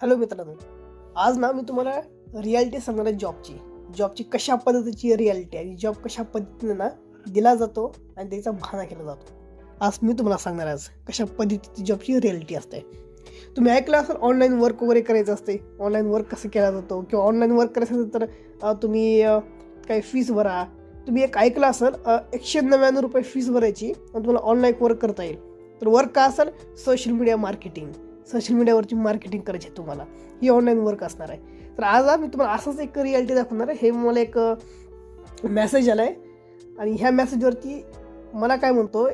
Hello मित्रांनो, आज ना मी तुम्हाला रियालिटी सांगणार आहे जॉबची कशा पद्धतीची रियालिटी आणि जॉब कशा पद्धतीने ना दिला जातो आणि त्याचा बहाणा केला जातो. आज मी तुम्हाला सांगणार आहे आज कशा पद्धतीची जॉबची रियालिटी असते. तुम्ही ऐकलं असेल ऑनलाईन वर्क वगैरे करायचं असते, ऑनलाईन वर्क कसं केला जातो किंवा ऑनलाईन वर्क करायचं असेल तर तुम्ही काही फीस भरा. तुम्ही एक ऐकलं असेल 199 रुपये फीस भरायची आणि तुम्हाला ऑनलाईन वर्क करता येईल. तर वर्क का असेल? Social media marketing. सोशल मीडियावरची मार्केटिंग करायची आहे तुम्हाला, ही ऑनलाईन वर्क असणार आहे. तर आज मी तुम्हाला असंच एक रियालिटी दाखवणार आहे. हे मला एक मेसेज आला आहे आणि ह्या मेसेजवरती मला काय म्हणतो,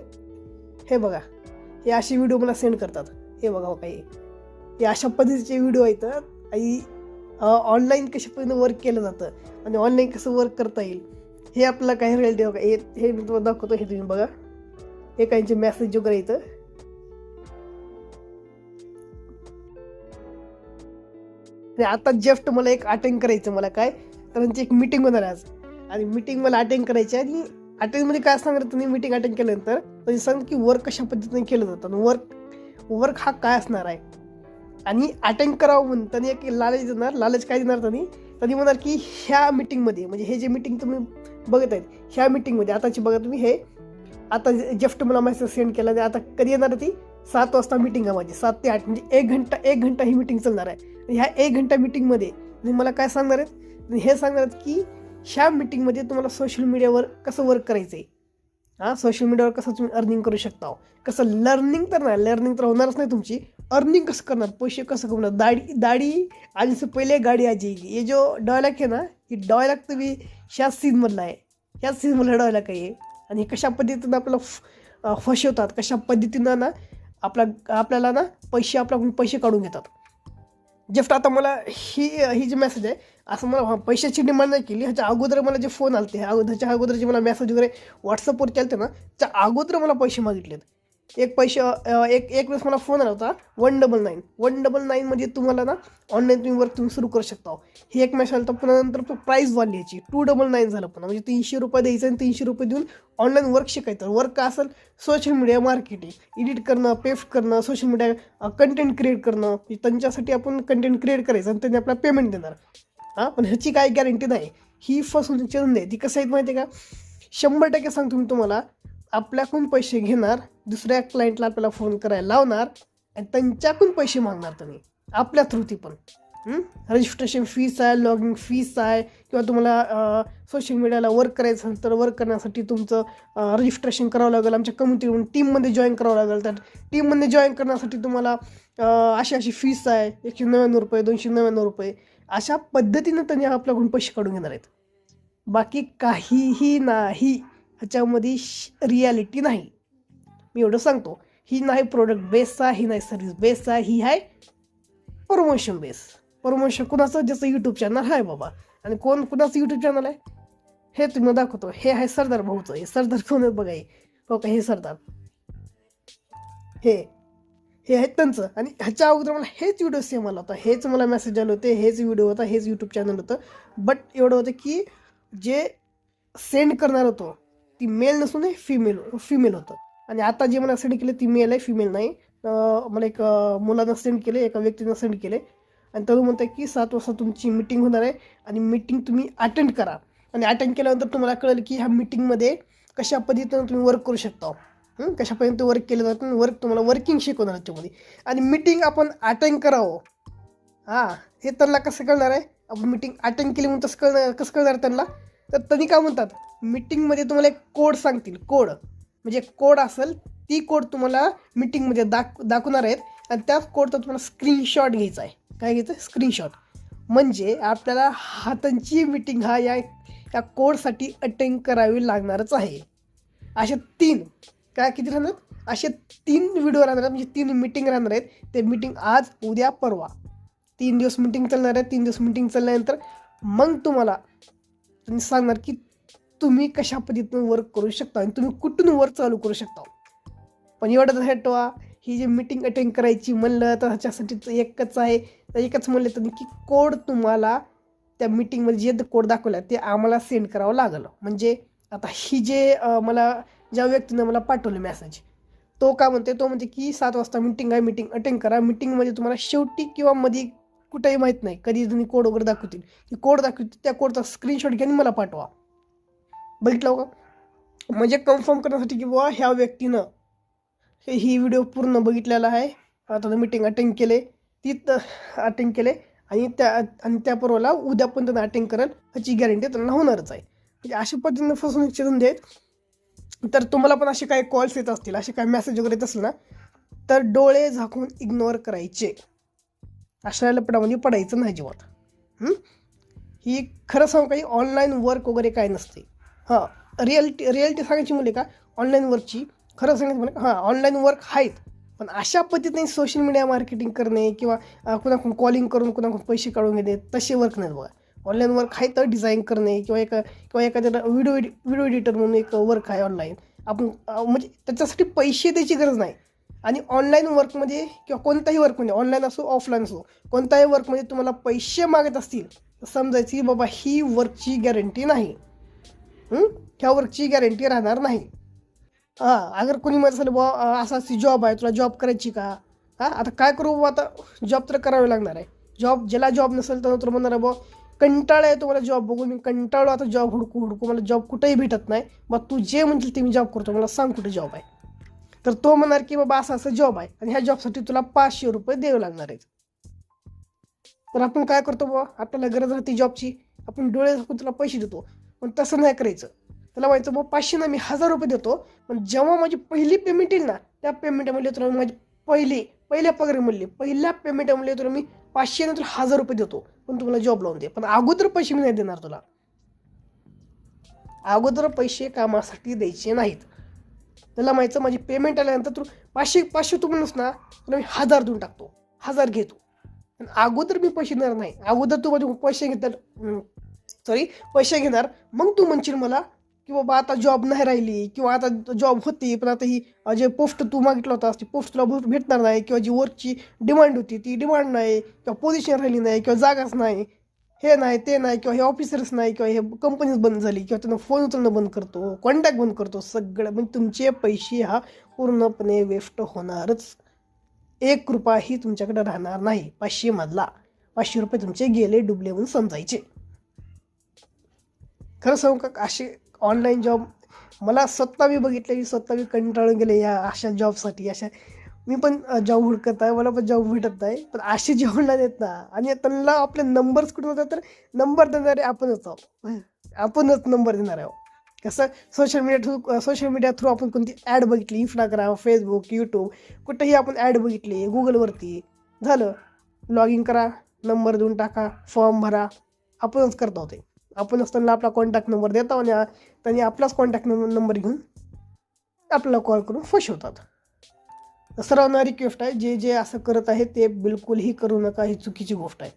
हे बघा, हे असे व्हिडिओ मला सेंड करतात. हे बघा काही हे अशा पद्धतीचे व्हिडिओ आहेत आणि ऑनलाईन कशा पद्धतीने वर्क केलं जातं आणि ऑनलाईन कसं वर्क करता येईल हे आपल्याला काही रियालिटी बघा. हे मी तुम्हाला दाखवतो. हे तुम्ही बघा, हे काहींचे मेसेज वगैरे येतं. आता जस्ट मला एक अटेंड करायचं, मला काय तर त्यांची एक मीटिंग होणार आज आणि मीटिंग मला अटेंड करायची आणि अटेंडमध्ये काय सांगणार तुम्ही, मीटिंग अटेंड केल्यानंतर त्यांनी सांग की वर्क कशा पद्धतीने केलं जातं आणि वर्क हा काय असणार आहे आणि अटेंड करावं म्हणून त्यांनी एक लालच देणार. लालच काय देणार त्यांनी म्हणणार की ह्या मीटिंगमध्ये, म्हणजे हे जे मीटिंग तुम्ही बघत आहेत ह्या मीटिंगमध्ये आताची बघा तुम्ही, हे आता जस्ट मला मेसेज सेंड केला आणि आता कधी येणार ती 7 वाजता मीटिंग आहे माझी, 7 ते 8 म्हणजे एक घंटा ही मीटिंग चालणार आहे. ह्या 1 घंटा मीटिंगमध्ये तुम्ही मला काय सांगणार आहेत, हे सांगणार आहेत की ह्या मीटिंगमध्ये तुम्हाला सोशल मीडियावर कसं वर्क करायचं आहे, सोशल मीडियावर कसं तुम्ही अर्निंग करू शकता, कसं लर्निंग तर होणारच नाही तुमची, अर्निंग कसं करणार, पैसे कसं कमवणार. दाढी आधीच पहिले गाडी आजी, हे जो डायलॉग आहे ना, ही डायलॉग तुम्ही ह्याच सीनमधला आहे, ह्याच सीनमधला डायलॉग आहे. आणि कशा पद्धतीनं आपल्याला फसवतात, कशा पद्धतीनं ना आपल्याला ना आपल्याकडून पैसे काढून घेतात. जस्ट आता मला ही जी मेसेज आहे, असं मला पैशाची डिमांड नाही केली. ह्याच्या अगोदर मला जे फोन आले ह्याच्या अगोदर जे मला मेसेज वगैरे व्हॉट्सअपवर केलं ना, त्या अगोदर मला पैसे मागितलेत. एक वेळेस मला फोन आला होता 199 म्हणजे तुम्हाला ना ऑनलाईन तुम्ही वर्क सुरू करू शकता. हे एक मेसेज आला. पुन्हा नंतर प्राईस वाढली याची 299 झालं. पुन्हा म्हणजे 300 रुपये द्यायचं आणि 300 रुपये देऊन ऑनलाईन वर्क शिकायचं. वर्क का असेल? सोशल मीडिया मार्केटिंग, एडिट करणं, पेस्ट करणं, सोशल मीडिया कंटेंट क्रिएट करणं. त्यांच्यासाठी आपण कंटेंट क्रिएट करायचं आणि त्यांनी आपल्याला पेमेंट देणार. पण ह्याची काय गॅरंटी नाही, ही फसवणूकची धंदे. ती कसं आहे माहिती आहे का, 100% सांगतो मी तुम्हाला, आपल्याकडून पैसे घेणार, दुसऱ्या क्लायंटला आपल्याला फोन करायला लावणार आणि त्यांच्याकडून पैसे मागणार तुम्ही आपल्या थ्रू. ती पण रजिस्ट्रेशन फीस आहे, लॉगिंग फीस आहे, किंवा तुम्हाला सोशल मीडियाला वर्क करायचं असेल तर वर्क करण्यासाठी तुमचं रजिस्ट्रेशन करावं लागेल, आमच्या कम्युनिटी टीममध्ये जॉईन करावं लागेल. तर टीममध्ये जॉईन करण्यासाठी तुम्हाला अशी फीस आहे, 199 रुपये, 299 रुपये. अशा पद्धतीनं त्यांनी आपल्याकडून पैसे काढून घेणार आहेत. बाकी काहीही नाही ह्याच्यामध्ये, रियालिटी नाही. मी एवढं सांगतो, ही नाही प्रोडक्ट बेस आहे, ही नाही सर्व्हिस बेस आहे, ही आहे प्रमोशन बेस. प्रमोशन कुणाचं? ज्याचं यूट्यूब चॅनल आहे बाबा. आणि कुणाचं यूट्यूब चॅनल आहे हे तुम्ही दाखवतो. हे आहे सरदार भाऊचं. हे सरदार कोण आहे बघा, हो का, हे सरदार, हे आहेत त्यांचं. आणि ह्याच्या अगोदर मला हेच व्हिडिओ सेम आला होता, हेच मला मेसेज आले होते, हेच व्हिडिओ होता, हेच यूट्यूब चॅनल होतं. बट एवढं होतं की जे सेंड करणार होतो ती मेल नसून फिमेल होतं. आणि आता जे मला सेंड केले ती मेल आहे, फिमेल नाही. मला एक मुलांना सेंड केले, एका व्यक्तीनं सेंड केले आणि त्यानं म्हणतं की 7 वाजता तुमची मीटिंग होणार आहे आणि मीटिंग तुम्ही अटेंड करा. आणि अटेंड केल्यानंतर तुम्हाला कळेल की ह्या मीटिंगमध्ये कशा पद्धतीनं तुम्ही वर्क करू शकता, कशा पद्धतीनं वर्क केलं जातं, तुम्हाला वर्किंग शिकवणार त्याच्यामध्ये. आणि मीटिंग आपण अटेंड करावं, हे त्यांना कसं कळणार आहे? आपण मीटिंग अटेंड केली म्हणून कसं कळणार त्यांना? तर त्यांनी काय म्हणतात, मीटिंगमध्ये तुम्हाला एक कोड सांगतील. कोड म्हणजे कोड असेल, ती कोड तुम्हाला मीटिंगमध्ये दाखवणार आहेत आणि त्याच कोडचा तुम्हाला स्क्रीनशॉट घ्यायचा आहे. काय घ्यायचं? स्क्रीनशॉट. म्हणजे आपल्याला हातांची मीटिंग या कोडसाठी अटेंड करावी लागणारच आहे. अशा 3 किती राहणार? असे 3 व्हिडिओ राहणार, म्हणजे 3 मीटिंग राहणार आहेत. ते मीटिंग आज, उद्या, परवा 3 दिवस मीटिंग चालणार आहे. 3 दिवस मीटिंग चालल्यानंतर मग तुम्हाला त्यांनी सांगणार की तुम्ही कशा पद्धतीनं वर्क करू शकता आणि तुम्ही कुठून वर्क चालू करू शकता. पण एवढं हटवा, ही जी मीटिंग अटेंड करायची म्हणलं तर ह्याच्यासाठी एकच म्हणलं त्यांनी की कोड तुम्हाला त्या मीटिंगमध्ये जे कोड दाखवला ते आम्हाला सेंड करावं लागलं. म्हणजे आता ही जे मला ज्या व्यक्तीनं मला पाठवलं मेसेज, तो म्हणते की 7 वाजता मीटिंग आहे, मीटिंग अटेंड करा. मीटिंगमध्ये तुम्हाला शेवटी किंवा मध्ये कुठेही माहीत नाही, कधी तुम्ही कोड वगैरे दाखवतील, की कोड दाखवतील, त्या कोडचा स्क्रीनशॉट घ्या आणि मला पाठवा. बघितलं का? म्हणजे कन्फर्म करण्यासाठी की बुवा ह्या व्यक्तीनं ही व्हिडिओ पूर्ण बघितलेला आहे, आता मीटिंग अटेंड केले, ती अटेंड केले आणि त्या पर्वाला उद्या पण त्यांना अटेंड करेल ह्याची गॅरंटी त्यांना होणारच आहे. म्हणजे अशा पद्धतीने फसवणुकीचे धंदे आहेत. तर तुम्हाला पण असे काही कॉल्स येत असतील, असे काही मेसेज वगैरे येत असेल ना, तर डोळे झाकून इग्नोर करायचे. अशा लपडामध्ये पडायचं नाही जीवात. ही खरं सांगू काही ऑनलाईन वर्क वगैरे काय नसते. हां, रियालिटी सांगायची म्हणजे का ऑनलाईन वर्कची खरं सांगायचं म्हणजे हां ऑनलाईन वर्क आहेत, पण अशा पद्धतीने सोशल मीडिया मार्केटिंग करणे किंवा कुणाकडून कॉलिंग करून कुणाकडून पैसे काढून घेणे तसे वर्क नाहीत बघा. ऑनलाईन वर्क आहे तर डिझाईन करणे किंवा एखाद्या व्हिडिओ एडिटर म्हणून एक वर्क आहे ऑनलाईन. आपण म्हणजे त्याच्यासाठी पैसे द्यायची गरज नाही. आणि ऑनलाईन वर्कमध्ये किंवा कोणत्याही वर्कमध्ये ऑनलाईन असो ऑफलाईन असो कोणत्याही वर्कमध्ये तुम्हाला पैसे मागत असतील तर समजायचं की बाबा ही वर्कची गॅरंटी नाही, ह्या वर्कची गॅरंटी राहणार नाही. अगर कोणी म्हणत असेल बुवा असा जॉब आहे, तुला जॉब करायची का? आता काय करू बाबा, आता जॉब तर करावे लागणार आहे. ज्याला जॉब नसेल तर म्हणणार आहे बुवा कंटाळा आहे तुम्हाला जॉब बघून, मी कंटाळलो आता जॉब हुडकू मला जॉब कुठेही भेटत नाही, मग तू जे म्हणशील ते मी जॉब करतो, मला सांग कुठे जॉब आहे. तर तो म्हणणार की बाबा असं जॉब आहे आणि ह्या जॉबसाठी तुला 500 रुपये द्यावे लागणार आहेत. तर आपण काय करतो बाबा, आपल्याला गरज राहते जॉबची, आपण डोळे झाकून तुला पैसे देतो. पण तसं नाही करायचं. त्याला म्हणायचं बाबा 500 ना मी 1000 रुपये देतो, पण जेव्हा माझी पहिली पेमेंट येईल ना त्या पेमेंटमध्ये तुला माझी पहिल्या पगारामध्ये पहिल्या पेमेंटमध्ये तुला मी 500 नंतर 1000 रुपये देतो, पण तुम्हाला जॉब लावून दे. पण अगोदर पैसे मी नाही देणार तुला. अगोदर पैसे कामासाठी द्यायचे नाहीत. त्याला माहिती माझी पेमेंट आल्यानंतर तू 500 तू म्हणूस ना तुला मी 1000 देऊन टाकतो, 1000 घेतो. पण अगोदर मी पैसे देणार नाही. अगोदर तू माझे पैसे घेणार, मग तू म्हणशील मला की बाबा आता जॉब नाही राहिली किंवा आता जॉब होती पण आता ही जे पोस्ट तू मागितलं होतास ती पोस्ट तुला भेटणार नाही, किंवा जी वर्कची डिमांड होती ती डिमांड नाही, किंवा पोझिशन राहिली नाही, किंवा जागाच नाही, हे नाही ते नाही, किंवा हे ऑफिसर्स नाही, किंवा हे कंपनीज बंद झाली, किंवा त्यांना फोन उचलणं बंद करतो, कॉन्टॅक्ट बंद करतो. सगळं म्हणजे तुमचे पैसे हा पूर्णपणे वेस्ट होणारच. 1 रुपयाही तुमच्याकडे राहणार नाही. 500 मधला 500 रुपये तुमचे गेले डुबले म्हणून समजायचे. खरं सांगू का, असे ऑनलाईन जॉब मला स्वतः मी बघितले, स्वतः मी कंटाळून गेले या अशा जॉबसाठी. मी पण जॉब हुडकत आहे, मला पण जॉब भेटत नाही, पण असे जॉब नाही देत ना. आणि त्यांना आपले नंबर्स कुठे होतात, तर नंबर देणारे आपणच आहोत, आपणच नंबर देणार आहोत. कसं सोशल मीडिया थ्रू आपण कोणती ॲड बघितली, इंस्टाग्राम, फेसबुक, यूट्यूब, कुठेही आपण ॲड बघितली, गुगलवरती, झालं लॉग इन करा, नंबर देऊन टाका, फॉर्म भरा, आपणच करता होते. आपणच त्यांना आपला कॉन्टॅक्ट नंबर देतो आणि त्यांनी आपलाच कॉन्टॅक्ट नंबर घेऊन आपल्याला कॉल करून फसवतात. सर्वांना रिक्वेस्ट आहे, जे असं करत आहे ते बिलकुलही करू नका. ही चुकीची गोष्ट आहे.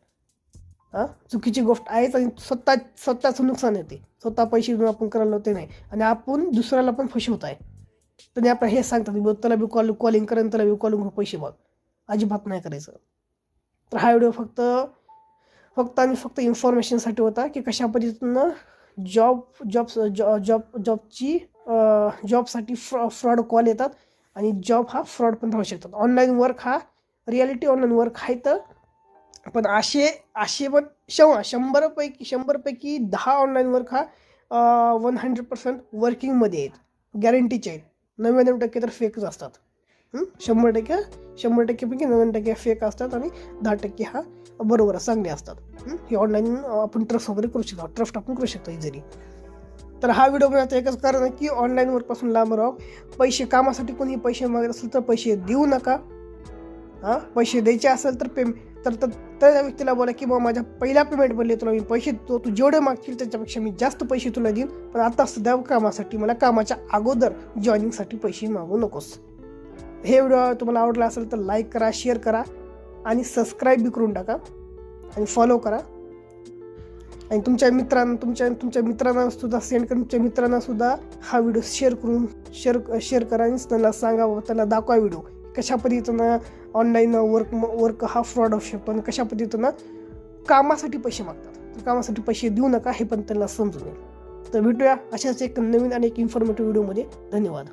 चुकीची गोष्ट आहेच आणि स्वतःचं नुकसान येते. स्वतः पैसे देऊन आपण करायला होते नाही आणि आपण दुसऱ्याला पण फसवत आहे. त्यांनी आपल्याला हे सांगतात त्याला बी कॉलिंग करेन, त्याला बी कॉलिंग पैसे बघ. अजिबात नाही करायचं. तर हा व्हिडिओ फक्त इन्फॉर्मेशनसाठी होता की कशा पद्धतीनं जॉबसाठी फ्रॉड कॉल येतात आणि जॉब हा फ्रॉड पण राहू शकतात. ऑनलाईन वर्क हा रियालिटी ऑनलाईन वर्क आहे, तर पण असे पण 100पैकी 10 ऑनलाईन वर्क हा 100% वर्किंगमध्ये आहेत, गॅरंटीचे आहेत. 99% तर फेकच असतात. 100%पैकी 99% फेक असतात आणि 10% हा बरोबर चांगले असतात. हे ऑनलाईन आपण ट्रस्ट वगैरे करू शकतो, ट्रस्ट आपण करू शकतो इझिली. तर हा व्हिडिओ बनवण्याचं एकच कारण आहे की ऑनलाईन वर्कपासून लांब राहा. पैसे कामासाठी कोणी पैसे मागत असेल तर पैसे देऊ नका. पैसे द्यायचे असेल तर त्या व्यक्तीला बोला की बाबा माझ्या पहिल्या पेमेंट बनले तुला मी पैसे देतो, तू जेवढे मागशील त्याच्यापेक्षा मी जास्त पैसे तुला देईन, पण आता सध्या कामासाठी मला कामाच्या अगोदर जॉईनिंगसाठी पैसे मागू नकोस. हे व्हिडिओ तुम्हाला आवडला असेल तर लाईक करा, शेअर करा आणि सबस्क्राईब बी करून टाका आणि फॉलो करा. आणि तुमच्या मित्रांना सुद्धा सेंड करून तुमच्या मित्रांना सुद्धा हा व्हिडिओ शेअर करा आणि त्यांना सांगा, त्यांना दाखवा व्हिडिओ कशा पद्धतीनं ऑनलाईन वर्क हा फ्रॉड होऊ शकतो आणि कशा पद्धतीनं कामासाठी पैसे मागतात. तर कामासाठी पैसे देऊ नका हे पण त्यांना समजून येईल. तर भेटूया अशाच एक नवीन आणि एक इन्फॉर्मेटिव्ह व्हिडिओमध्ये. धन्यवाद.